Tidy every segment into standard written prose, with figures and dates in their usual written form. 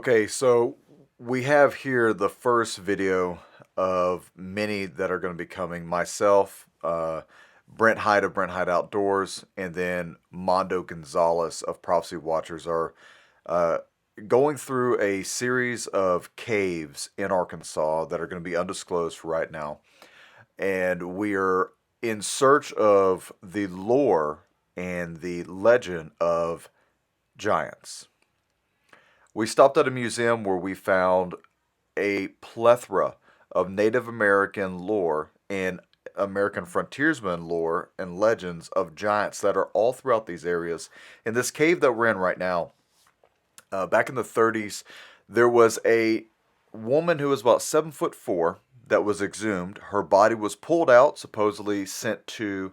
Okay, so we have here the first video of many that are going to be coming. Myself, Brent Hyde of Brent Hyde Outdoors, and then Mondo Gonzalez of Prophecy Watchers are uh, going through a series of caves in Arkansas that are going to be undisclosed for right now. And we are in search of the lore and the legend of giants. We stopped at a museum where we found a plethora of Native American lore and American frontiersman lore and legends of giants that are all throughout these areas. In this cave that we're in right now, back in the 30s, there was a woman who was about 7'4" that was exhumed. Her body was pulled out, supposedly sent to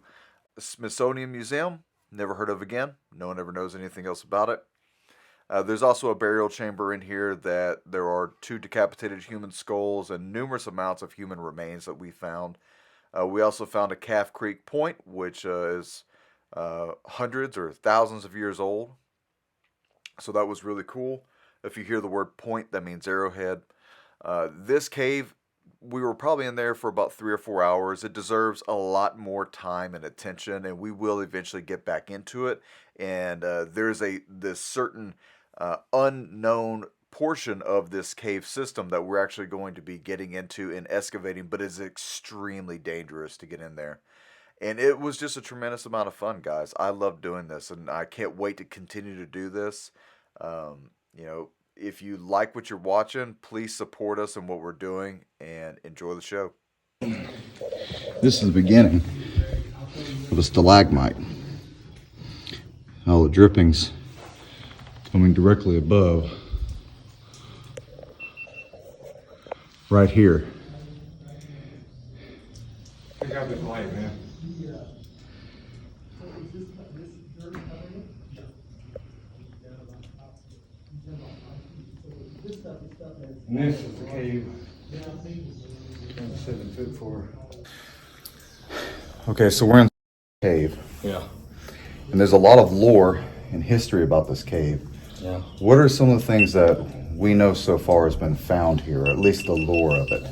the Smithsonian Museum. Never heard of again. No one ever knows anything else about it. There's also a burial chamber in here that there are 2 decapitated human skulls and numerous amounts of human remains that we found. We also found a Calf Creek Point, which is hundreds or thousands of years old. So that was really cool. If you hear the word point, that means arrowhead. This cave, we were probably in there for about 3 or 4 hours. It deserves a lot more time and attention, and we will eventually get back into it. And there's this certain unknown portion of this cave system that we're actually going to be getting into and excavating, but it's extremely dangerous to get in there. And it was just a tremendous amount of fun, guys. I love doing this, and I can't wait to continue to do this. If you like what you're watching, please support us in what we're doing and enjoy the show. This is the beginning of a stalagmite. All the drippings coming directly above, right here. Check out this light, man. And this is the cave. I'm 7'4". Okay, so we're in the cave, Yeah. and there's a lot of lore and history about this cave. Yeah. What are some of the things that we know so far has been found here, or at least the lore of it?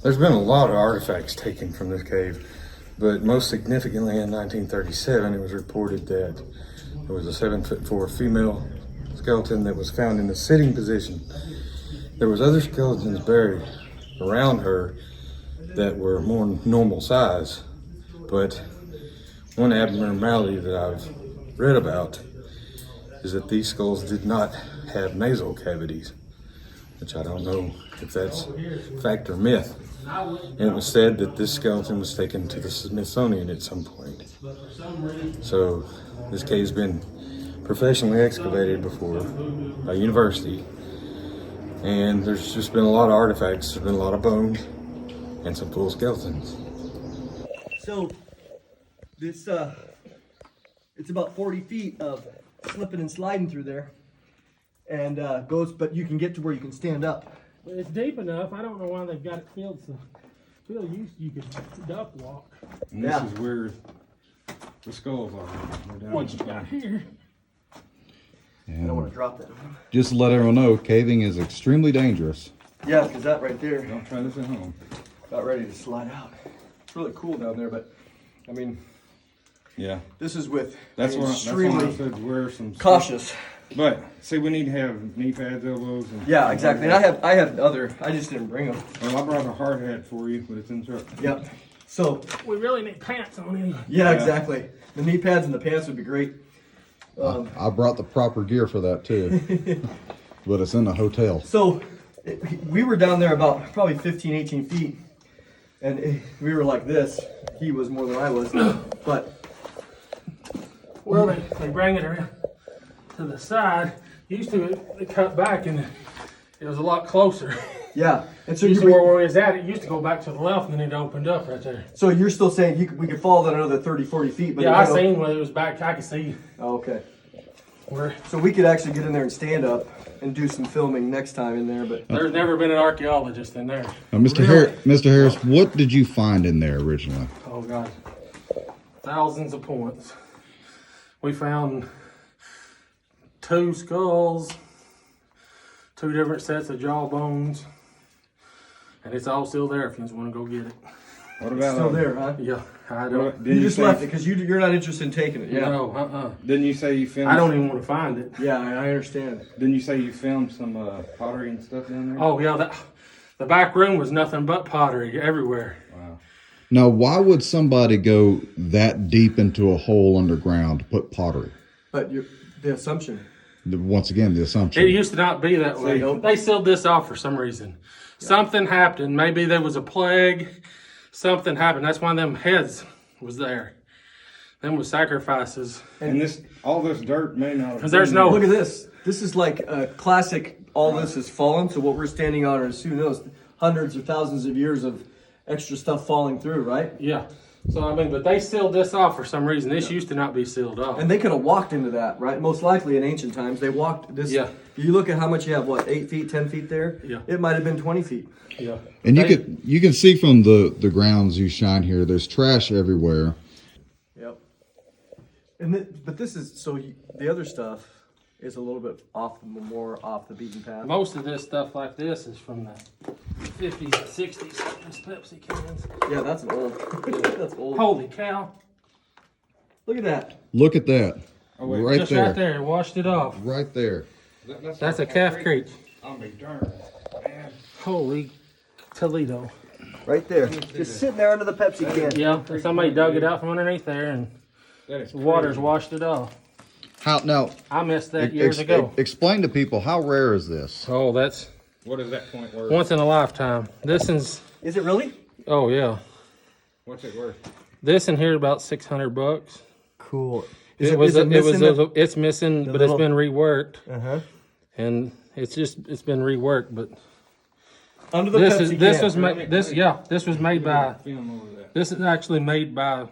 There's been a lot of artifacts taken from this cave, but most significantly in 1937, it was reported that there was a 7'4" female skeleton that was found in a sitting position. There was other skeletons buried around her that were more normal size, but one abnormality that I've read about is that these skulls did not have nasal cavities, which I don't know if that's fact or myth. And it was said that this skeleton was taken to the Smithsonian at some point. So this cave's been professionally excavated before by a university, and there's just been a lot of artifacts. There's been a lot of bones and some full skeletons. So this it's about 40 feet of slipping and sliding through there, and but you can get to where you can stand up. Well, it's deep enough. I don't know why they've got it filled so you could duck walk. And Yeah. this is where the skulls are. They're down What in you the got bottom. here? I don't want to drop that. Just to let everyone know, caving is extremely dangerous. Yeah, because that right there, Don't try this at home. about ready to slide out. It's really cool down there, but I mean, Yeah. this is with That's why I extremely said wear some cautious. But see, we need to have knee pads, elbows, and Yeah, exactly. And I have other. I just didn't bring them. Well, I brought a hard hat for you, but it's in the truck. Yep. So We really need pants on anyway. yeah, Yeah. exactly. The knee pads and the pants would be great. I brought the proper gear for that too, but it's in the hotel. So we were down there about probably 15, 18 feet, and we were like this. He was more than I was, but Well, they bring it around to the side. Used to they cut back and it was a lot closer. yeah. And so Used to you, where we was at, it used to go back to the left and then it opened up right there. so you're still saying we could follow that another 30, 40 feet? But Yeah, I you know- seen where it was back. I could see Oh, okay. where So we could actually get in there and stand up and do some filming next time in there. But there's never been an archaeologist in there. Now, Mr. Harris, what did you find in there originally? Oh God, thousands of points. We found 2 skulls, 2 different sets of jaw bones. And it's all still there if you just want to go get it. What about Still there, huh? Yeah, I What, don't. didn't You just say, left it because you're not interested in taking it. Yeah. No, Didn't you say you filmed? I don't even want to find it. Yeah, I understand. Didn't you say you filmed some pottery and stuff down there? Oh yeah, the back room was nothing but pottery everywhere. Wow. Now, why would somebody go that deep into a hole underground to put pottery? But the assumption. Once again, the assumption. It used to not be that way. don't- They sealed this off for some reason. Something happened. Maybe there was a plague. Something happened. That's why them heads was there. Them was sacrifices. And this, all this dirt may not have. Because there's been no. Look at this. This is like a classic. All this has fallen. So what we're standing on is, who knows, hundreds or thousands of years of extra stuff falling through, right? Yeah. So I mean, but they sealed this off for some reason. This used to not be sealed off. And they could have walked into that, right? Most likely in ancient times, they walked this. Yeah. You look at how much you have, what, 8 feet, 10 feet there? Yeah. It might have been 20 feet. Yeah. And They- you can see from the grounds you shine here, there's trash everywhere. Yep. And but this is, so the other stuff is a little bit more off the beaten path. Most of this stuff like this is from the 50s, 60s. This Pepsi cans. Yeah, that's an old. That's old. Holy cow! Look at that. Look at that. Oh, wait, right Just there. right there, washed it off. Right there. That's a Calf Creek. I'll be darned, man. Holy Toledo. Right there. Just sitting there under the Pepsi can. Yeah, and somebody dug it out from underneath there and That is the water's crazy. washed it off. How now? I missed that years ago. Explain to people, how rare is this? Oh, that's What is that point worth? once in a lifetime. This is, Is it really? oh yeah. What's it worth? This in here about $600. Cool. It's missing, but little- it's been reworked. Uh-huh. And it's been reworked, but Under the this Pepsi this can. was made this was made by Film over that. this is actually made by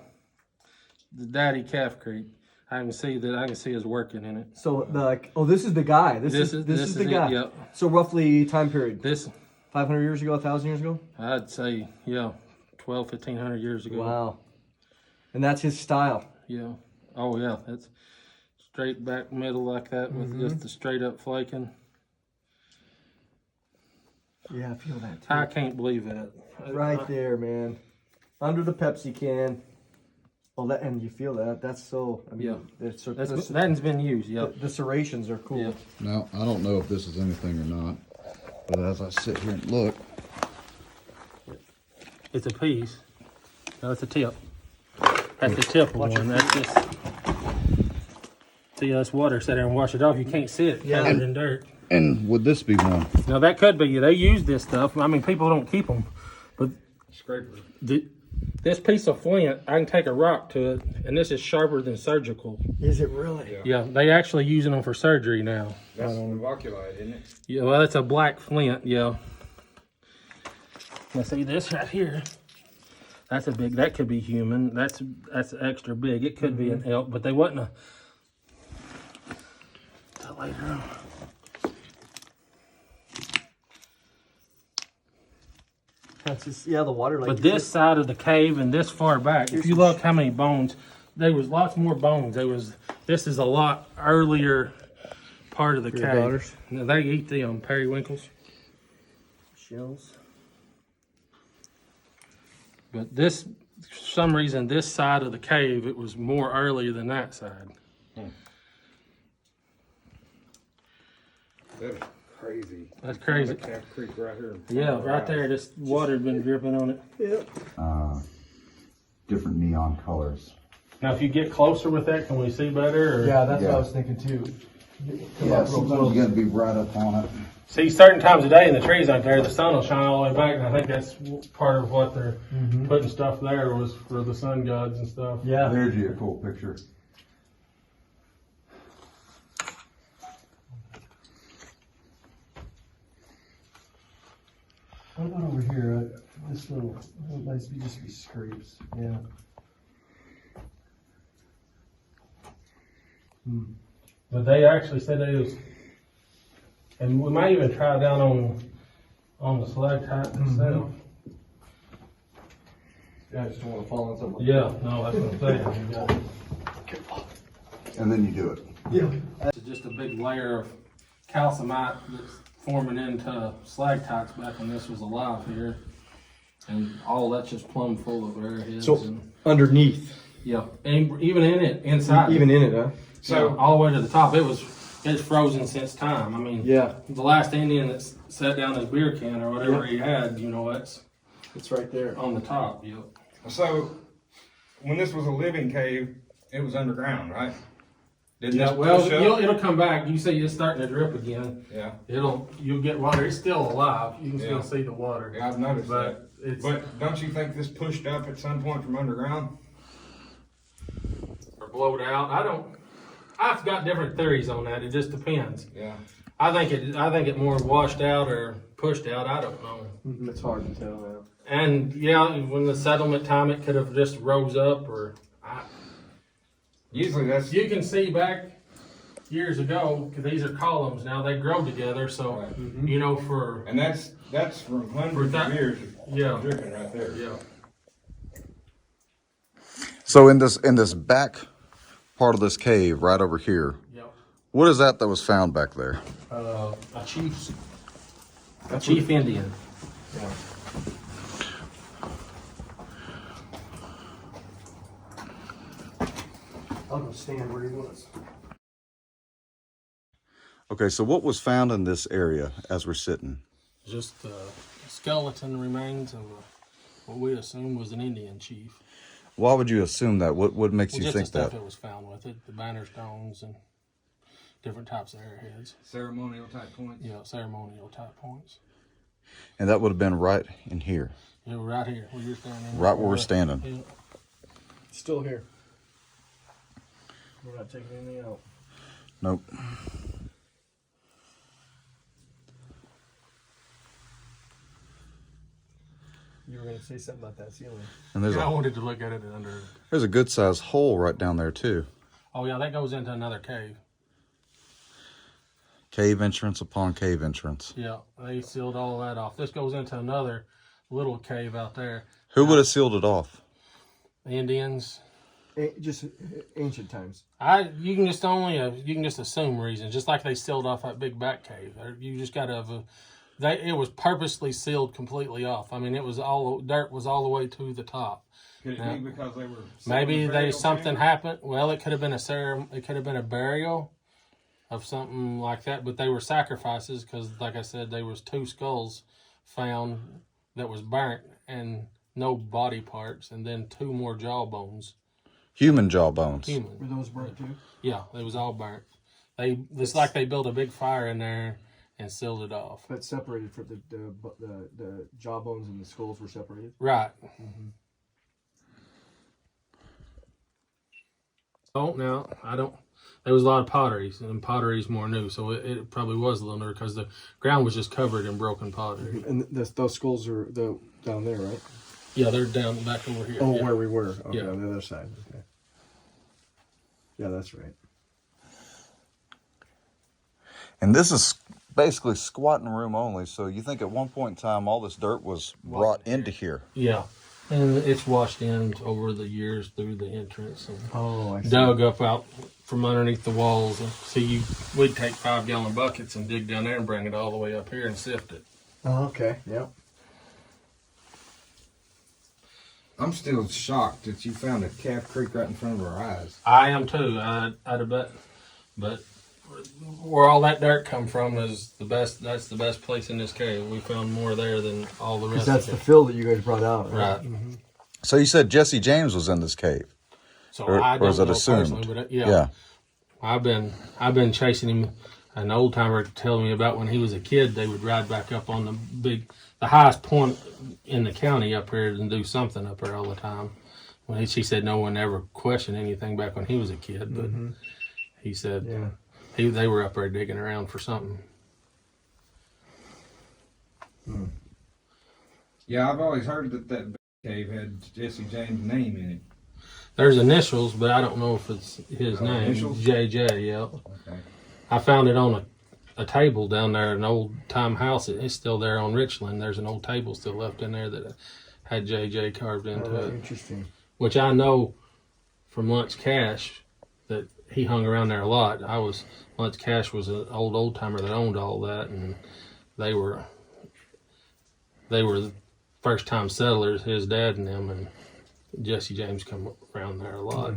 the Daddy Calf Creek. I can see us working in it. So this is the guy. This is the it, guy. yep. So roughly time period. This 500 years ago, 1,000 years ago? I'd say 1,500 years ago. Wow. And that's his style. Yeah. Oh yeah, that's straight back middle like that with just the straight up flaking. Yeah, I feel that too. I can't believe that. Right there, man. Under the Pepsi can. Oh, and you feel that. That's so, I mean, Yeah. the That's been used. Yep. serrations are cool. Yeah. Now, I don't know if this is anything or not, but as I sit here and look, It's a piece. No, it's a tip. That's the tip of one. That's just. See, that's water. Sit there and wash it off. You can't see it. Yeah. Covered in dirt. and would this be one? Now that could be. They use this stuff. I mean, people don't keep them, but Scraper. this piece of flint, I can take a rock to it, and this is sharper than surgical. Is it really? Yeah, they actually using them for surgery now. That's evacuated, isn't it? Yeah, well, it's a black flint. Yeah. Now see this right here. That's a big. That could be human. That's extra big. It could be an elk, but they wasn't a. Till later on. That's just, the water like. But this side of the cave and this far back, if you look how many bones, there was lots more bones. This is a lot earlier part of the your cave. daughters? Now, they eat the periwinkles. Shells. But this, for some reason, this side of the cave, it was more earlier than that side. That is crazy. That's crazy. Calf Creek right here. Yeah, right there. This water had been dripping on it. Yep. Different neon colors. Now, if you get closer with that, can we see better? Or? Yeah, that's what Yeah. I was thinking too. Come Yeah, up real sometimes close. you got to be right up on it. See, certain times of day and the trees aren't there, the sun will shine all the way back, and I think that's part of what they're putting stuff there was for the sun gods and stuff. Yeah. There's you a cool picture. What about over here? This little, it might just be scrapes. Yeah. But they actually said they was, and we might even try down on the stalactite itself. Yeah, I just don't want to fall on something. Yeah, no, that's what I'm saying. You got it. And then you do it. Yeah. It's just a big layer of calcimite that's forming into stalactites back when this was alive here. And all that's just plumb full of arrowheads. So and, underneath, yeah, and even in it, inside. even in it, huh? So all the way to the top, it's frozen since time. I mean, Yeah, the last Indian that set down his beer can or whatever he had, you know, it's right there. on the top. Yep. So, when this was a living cave, it was underground, right? Didn't Yeah, this well, push up? it'll come back. You say it's starting to drip again. Yeah, You'll get water. It's still alive. You can Yeah. still see the water. yeah, I've noticed But that. But don't you think this pushed up at some point from underground? or blowed out. I've got different theories on that. It just depends. Yeah. I think it more washed out or pushed out. I don't know. It's hard to tell now. And yeah, when the settlement time, it could have just rose up or. Usually that's You can see back years ago, 'cause these are columns now, they grow together, so, Right. you know, for, and that's from hundreds that- of years yeah, of dripping right there. yeah. So in this back part of this cave, right over here, Yep. what is that was found back there? A chief Indian. Yeah. I'll go stand where he was. Okay, so what was found in this area as we're sitting? Just skeleton remains of what we assume was an Indian chief. Why would you assume that? What makes Well, you just think the stuff that? that was found with it, the banner stones and different types of arrowheads. Ceremonial type points. Yeah, ceremonial type points. And that would have been right in here, Yeah, right here where you're standing. right where we're standing. Yeah. Still here. We're not taking anything out. Nope. You were going to say something about that ceiling. And there's I a wanted to look at it under. there's a good sized hole right down there too. Oh yeah, that goes into another cave. Cave entrance upon cave entrance. Yeah, they sealed all that off. This goes into another little cave out there. Who would have sealed it off? The Indians. Just ancient times. You can just assume reasons, just like they sealed off that big back cave. You just got to it was purposely sealed completely off. I mean, dirt was all the way to the top. Could it be because they were Maybe burial something chamber? happened. Well, it could have been it could have been a burial of something like that, but they were sacrifices because, like I said, there was 2 skulls found that was burnt and no body parts, and then 2 more jawbones. Human jawbones. Human. Were those burnt too? Yeah, it was all burnt. It's like they built a big fire in there and sealed it off. But separated for the jawbones and the skulls were separated. Right. Oh, no, I don't. There was a lot of potteries, and pottery's more new, so it probably was a little newer because the ground was just covered in broken pottery. And those skulls are down there, right? Yeah, they're down back over here. Oh, yeah. where we were. Okay, Yeah. on the other side. Okay. Yeah, that's right. And this is basically squatting room only. So you think at one point in time all this dirt was brought into here? Yeah, and it's washed in over the years through the entrance and Oh, I see. dug up out from underneath the walls. And see, we'd take 5-gallon buckets and dig down there and bring it all the way up here and sift it. Oh, okay. Yep. I'm still shocked that you found a calf creek right in front of our eyes. I am too. I'd have bet, but where all that dirt come from is the best. That's the best place in this cave. We found more there than all the rest That's of the it. fill that you guys brought out, right? Right. So you said Jesse James was in this cave, So or, I or don't is it know assumed? personally, but Yeah. I've been chasing him. An old timer telling me about when he was a kid, they would ride back up on the highest point in the county up here and do something up there all the time. Well, she said no one ever questioned anything back when he was a kid, but he said Yeah. they were up there digging around for something. Yeah, I've always heard that cave had Jesse James' name in it. There's initials, but I don't know if it's his Oh, name. initials? JJ, yeah. Okay. I found it on a table down there, an old time house. It's still there on Richland. There's an old table still left in there that had JJ carved into Oh, it. interesting. Which I know from Lunch Cash that he hung around there a lot. Lunch Cash was an old timer that owned all that, and they were the first time settlers, his dad and them, and Jesse James come around there a lot.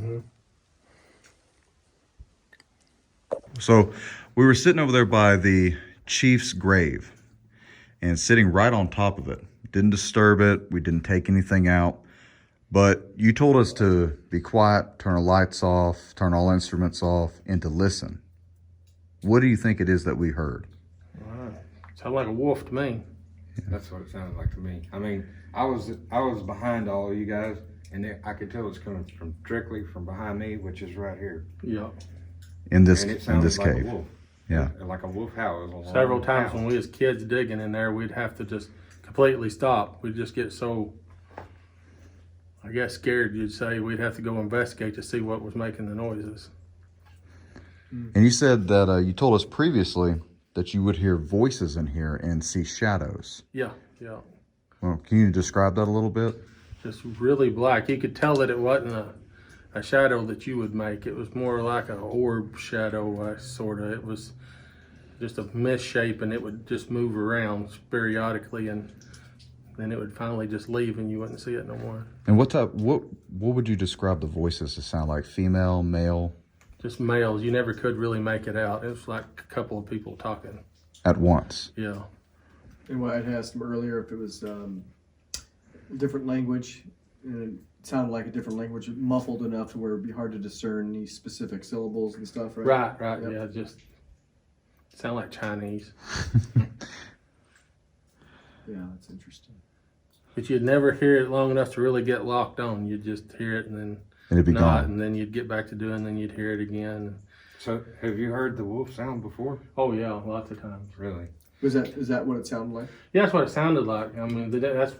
So we were sitting over there by the chief's grave and sitting right on top of it. Didn't disturb it. We didn't take anything out. But you told us to be quiet, turn the lights off, turn all instruments off, and to listen. What do you think it is that we heard? Sounded like a wolf to me. That's what it sounded like to me. I mean, I was behind all of you guys, and I could tell it's coming from directly from behind me, which is right here. Yeah. In this And it sounded like cave. a wolf. Yeah. Like a wolf howl. Several times when we was kids digging in there, we'd have to just completely stop. We'd just get so, I guess, scared, you'd say. We'd have to go investigate to see what was making the noises. And you said that you told us previously that you would hear voices in here and see shadows. Yeah. Well, can you describe that a little bit? Just really black. You could tell that it wasn't a shadow that you would make. It was more like an orb shadow, sort of. It was just a mist shape, and it would just move around periodically, and then it would finally just leave, and you wouldn't see it no more. And what would you describe the voices to sound like? Female, male? Just males. You never could really make it out. It was like a couple of people talking. At once? Yeah. And what I had asked him earlier if it was different language, and it sounded like a different language, muffled enough to where it'd be hard to discern these specific syllables and stuff, right? Right. Yep. Yeah, just sound like Chinese. Yeah, that's interesting. But you'd never hear it long enough to really get locked on. You'd just hear it and then And it'd be not, gone. and then you'd get back to doing, then you'd hear it again. So, have you heard the wolf sound before? Oh yeah, lots of times. Really? Is that what it sounded like? Yeah, that's what it sounded like. I mean, that's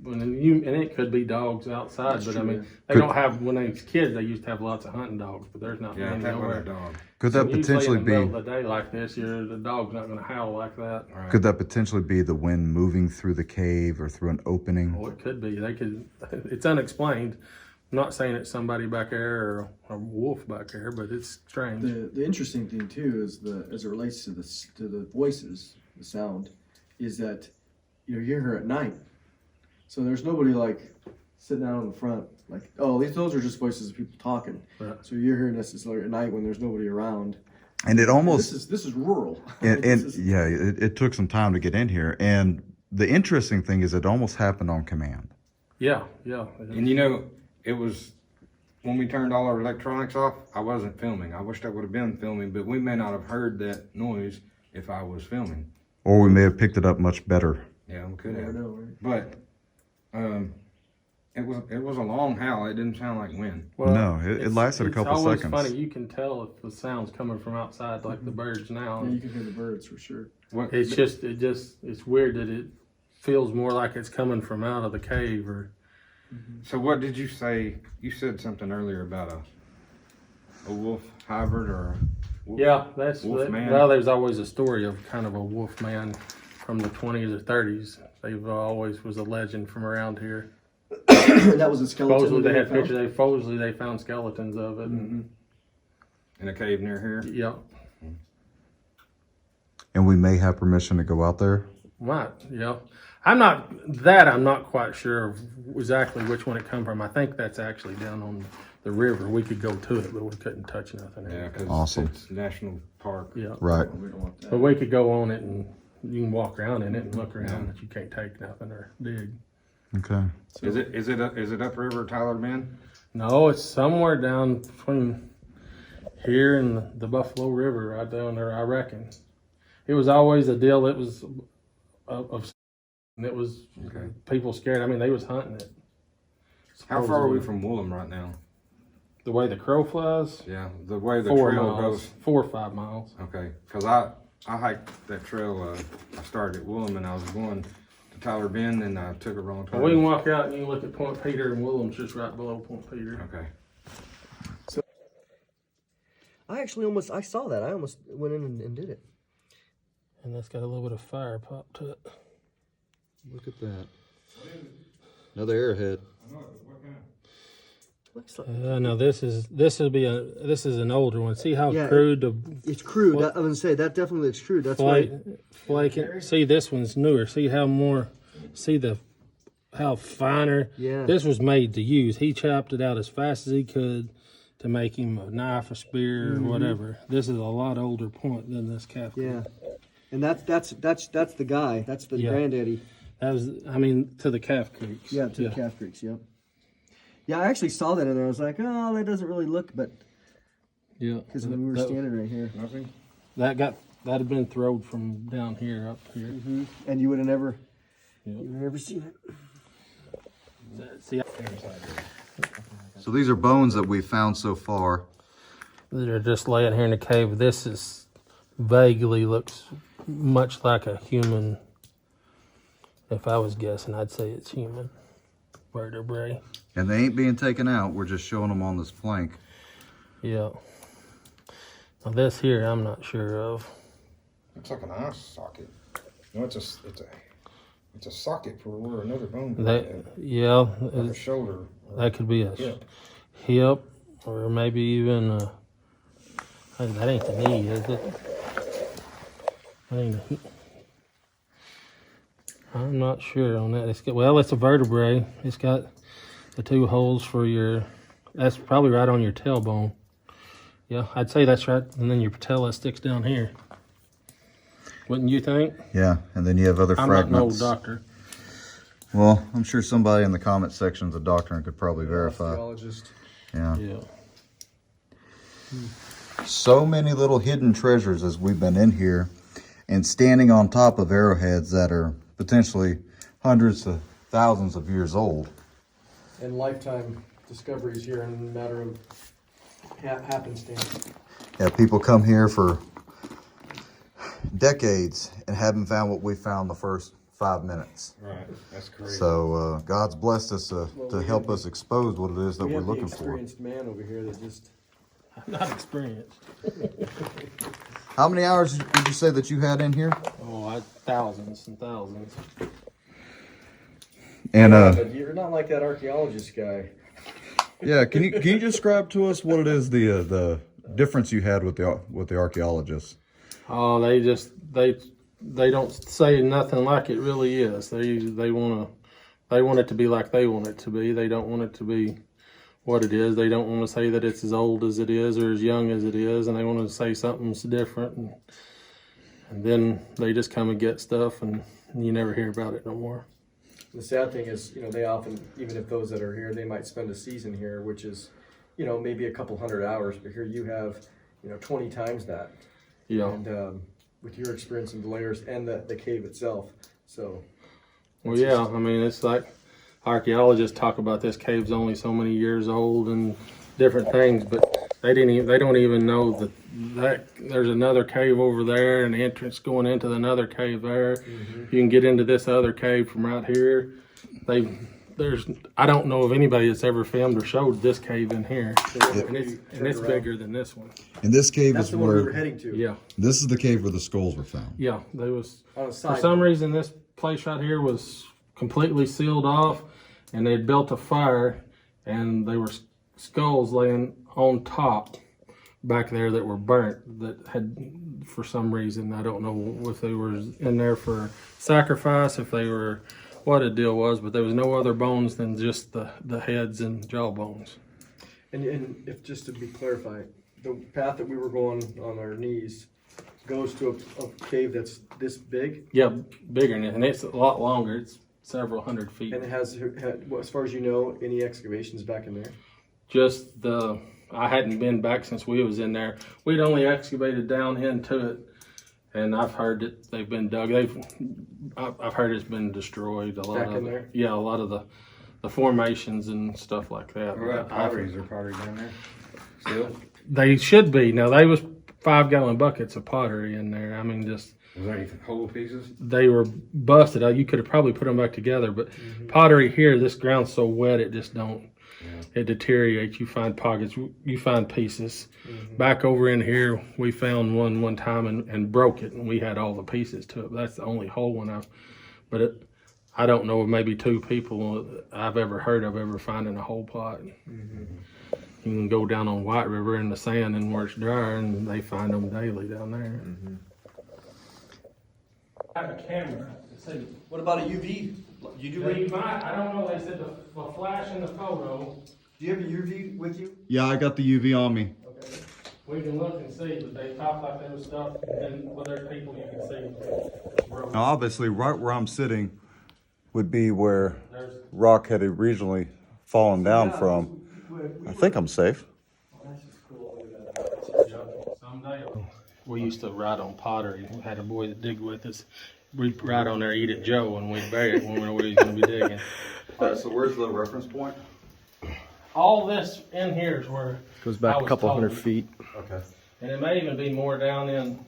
when and it could be dogs outside, That's but true, I mean, yeah. they don't have, when they was kids, they used to have lots of hunting dogs, but there's not Yeah, many that was a nowhere. dog. Could that Usually potentially in the middle be? of the day like this, the dog's not going to howl like that. Right. Could that potentially be the wind moving through the cave or through an opening? Oh, it could be. They could. It's unexplained. I'm not saying it's somebody back there or a wolf back there, but it's strange. The interesting thing too is as it relates to the voices, the sound, is that you hear her at night, so there's nobody like sitting out on the front like, oh, those are just voices of people talking. Right. So you're hearing necessarily at night when there's nobody around. And it almost This is rural. and This is- yeah, it took some time to get in here. And the interesting thing is, it almost happened on command. Yeah. And you know, it was when we turned all our electronics off, I wasn't filming. I wished I would have been filming, but we may not have heard that noise if I was filming. Or we may have picked it up much better. Yeah, we could You never have. know, right? But it was a long howl. It didn't sound like wind. No, it lasted a couple It's always seconds. funny. You can tell if the sound's coming from outside, like the birds now. Yeah, you can hear the birds for sure. What, It's it's weird that it feels more like it's coming from out of the cave or. so what did you say? You said something earlier about a wolf hybrid or a wolf, Yeah, that's wolf man? well. There's always a story of kind of a wolf man from the 20s or 30s. They've always was a legend from around here. That was a skeleton. Supposedly they that had found? pictures. Supposedly they found skeletons of it. Mm-hmm. in a cave near here. Yeah, And we may have permission to go out there. might. Yeah, I'm not quite sure of exactly which one it come from. I think that's actually down on the river. We could go to it, but we couldn't touch nothing. Yeah, because Awesome. it's national park. Yeah. Right. We don't want that. But we could go on it and you can walk around in it and look around, but you can't take nothing or dig. Okay. Is it upriver Tyler Bend? No, it's somewhere down between here and the Buffalo River, right down there, I reckon. It was always a deal. It was and it was Okay. people scared. I mean, they was hunting it. How far are we Supposedly. from Woolham right now? The way the crow flies, Yeah, the way the 4 trail miles, goes. 4 or 5 miles. Okay, because I hiked that trail. I started at Woolham and I was going to Tyler Bend and I took a wrong turn. Well, we can walk out and you can look at Point Peter, and Willem's just right below Point Peter. Okay. I saw that. I almost went in and did it. And that's got a little bit of fire pop to it. Look at that. Another arrowhead. Looks like No, this is an older one. See how Yeah, crude the it's crude. I'm gonna say that definitely looks crude. That's flake, why. flaking. See, this one's newer. See how more. See how finer. Yeah. This was made to use. He chopped it out as fast as he could to make him a knife, a spear, or whatever. This is a lot older point than this calf. Yeah, and that's the guy. That's the granddaddy. That was, I mean, to the calf creeks. Yeah, to the calf creeks. Yep. Yeah, I actually saw that in there. I was like, oh, that doesn't really look, but Yeah. because we were standing right here. Nothing? That had been thrown from down here up here. And you would have never, seen it. See, So these are bones that we found so far. they're just laying here in the cave. This is vaguely looks much like a human. If I was guessing, I'd say it's human vertebrae. And they ain't being taken out. We're just showing them on this flank. Yeah. Now this here, I'm not sure of. Looks like an eye socket. No, it's a socket for where another bone could That, be. yeah, Like a shoulder. that could be a Hip. hip, or maybe even a, hey, that ain't the knee, is it? That ain't I'm not sure on that. It's a vertebrae. It's got the two holes for your. That's probably right on your tailbone. Yeah, I'd say that's right. And then your patella sticks down here. Wouldn't you think? Yeah, and then you have other I'm not an old fragments. doctor. Well, I'm sure somebody in the comment section is a doctor and could probably verify. Archaeologist. Yeah. Yeah. So many little hidden treasures as we've been in here and standing on top of arrowheads that are potentially hundreds to thousands of years old. And lifetime discoveries here in a matter of happenstance. Yeah, people come here for decades and haven't found what we found the first 5 minutes. Right, that's crazy. So God's blessed us to help us expose what it is that We we're have the looking for. experienced man over here that just. I'm not experienced. How many hours did you say that you had in here? Oh, thousands and thousands. And But you're not like that archaeologist guy. yeah, can you describe to us what it is the difference you had with the archaeologists? Oh, they don't say nothing like it really is. They want it to be like they want it to be. They don't want it to be what it is. They don't want to say that it's as old as it is or as young as it is, and they want to say something's different. And then they just come and get stuff, and you never hear about it no more. The sad thing is, they often, even if those that are here, they might spend a season here, which is, maybe a couple hundred hours. But here you have, 20 times that. Yeah. And with your experience in the layers and the cave itself, so. Well, yeah. I mean, it's like archaeologists talk about this cave's only so many years old and different things, but they don't even know that there's another cave over there and the entrance going into another cave there. You can get into this other cave from right here. I don't know of anybody that's ever filmed or showed this cave in here, and it's bigger than this one. And this cave That's is the one we were where heading to. Yeah, this is the cave where the skulls were found. yeah. They was On a for side. some reason this place right here was completely sealed off, and they'd built a fire, and they were skulls laying on top back there that were burnt, that had, for some reason, I don't know if they were in there for sacrifice, if they were, what the deal was, but there was no other bones than just the heads and jaw bones. And if just to be clarified, the path that we were going on our knees goes to a cave that's this big, Yeah, bigger than it, and it's a lot longer. It's several hundred feet. and it has, as far as you know, any excavations back in there? Just I hadn't been back since we was in there. We'd only excavated down into it, and I've heard that they've been dug. I've heard it's been destroyed. A lot Back of in there? Yeah, a lot of the formations and stuff like that. What about potteries are pottery down there? Still? They should be. Now they was 5-gallon buckets of pottery in there. I mean, just Was there any whole pieces? they were busted. You could have probably put them back together, but pottery here, this ground's so wet it just don't. It deteriorates. You find pockets. You find pieces. Back over in here, we found one time and broke it, and we had all the pieces to it. That's the only whole one I've. But I don't know of maybe 2 people I've ever heard of ever finding a whole pot. You can go down on White River in the sand and where it's dry, and they find them daily down there. I have a camera to see. What about a UV? You do? They might, I don't know, they said the flash in the photo. Do you have a UV with you? Yeah, I got the UV on me. Okay. We can look and see, but they talk like there was stuff, and well, there's people you can see. Now, obviously, right where I'm sitting would be where There's, rock had originally fallen down from. I think I'm safe. someday. We used to ride on pottery. We had a boy that digged with us. We'd ride on there, eat at Joe, and we'd bury it when we knew we was going to be digging. All right, so where's the reference point? All this in here is where Goes back I a was couple told. hundred feet. Okay. And it may even be more down in.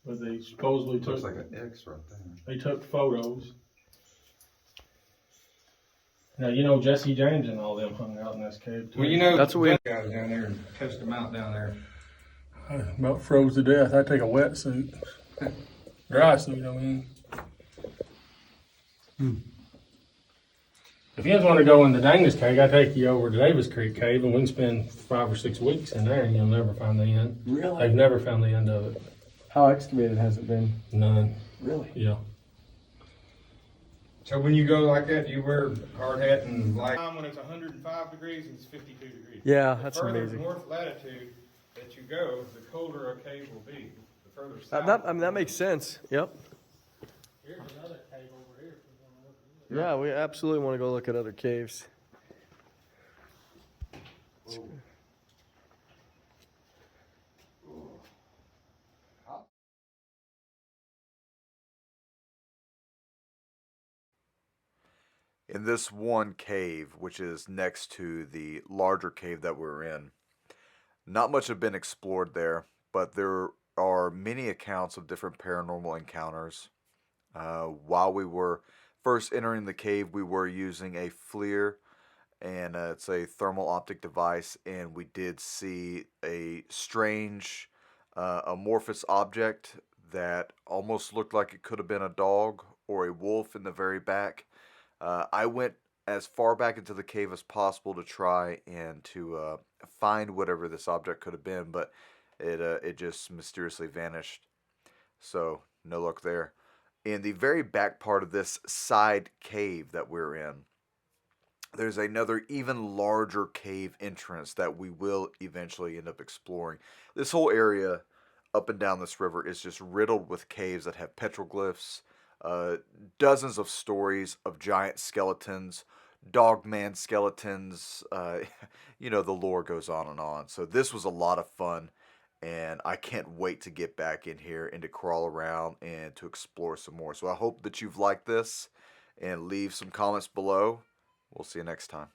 But they supposedly took. Looks like an X right there. They took photos. Now you know Jesse James and all them hung out in this cave too. Well, you know, That's what we- guys down there and test them out down there. I about froze to death. I take a wetsuit, dry suit. I mean. If you guys want to go in the Dangers Cave, I take you over to Davis Creek Cave, and we can spend 5 or 6 weeks in there, and you'll never find the end. Really? They've never found the end of it. How excavated has it been? None. Really? Yeah. So when you go like that, you wear hard hat and light. When it's 105 degrees and it's 52 degrees. Yeah, that's The further amazing. north latitude that you go, the colder a cave will be. The further south. That makes sense. Yep. Here's another cave over here. If you want to look at it. Yeah, we absolutely want to go look at other caves. In this one cave, which is next to the larger cave that we're in, not much have been explored there, but there are many accounts of different paranormal encounters. While we were first entering the cave, we were using a FLIR, and it's a thermal optic device, and we did see a strange amorphous object that almost looked like it could have been a dog or a wolf in the very back. I went as far back into the cave as possible to try and to find whatever this object could have been, but it just mysteriously vanished. So no luck there. In the very back part of this side cave that we're in, there's another even larger cave entrance that we will eventually end up exploring. This whole area up and down this river is just riddled with caves that have petroglyphs, dozens of stories of giant skeletons, dogman skeletons, you know, the lore goes on and on. So this was a lot of fun, and I can't wait to get back in here and to crawl around and to explore some more. So I hope that you've liked this, and leave some comments below. We'll see you next time.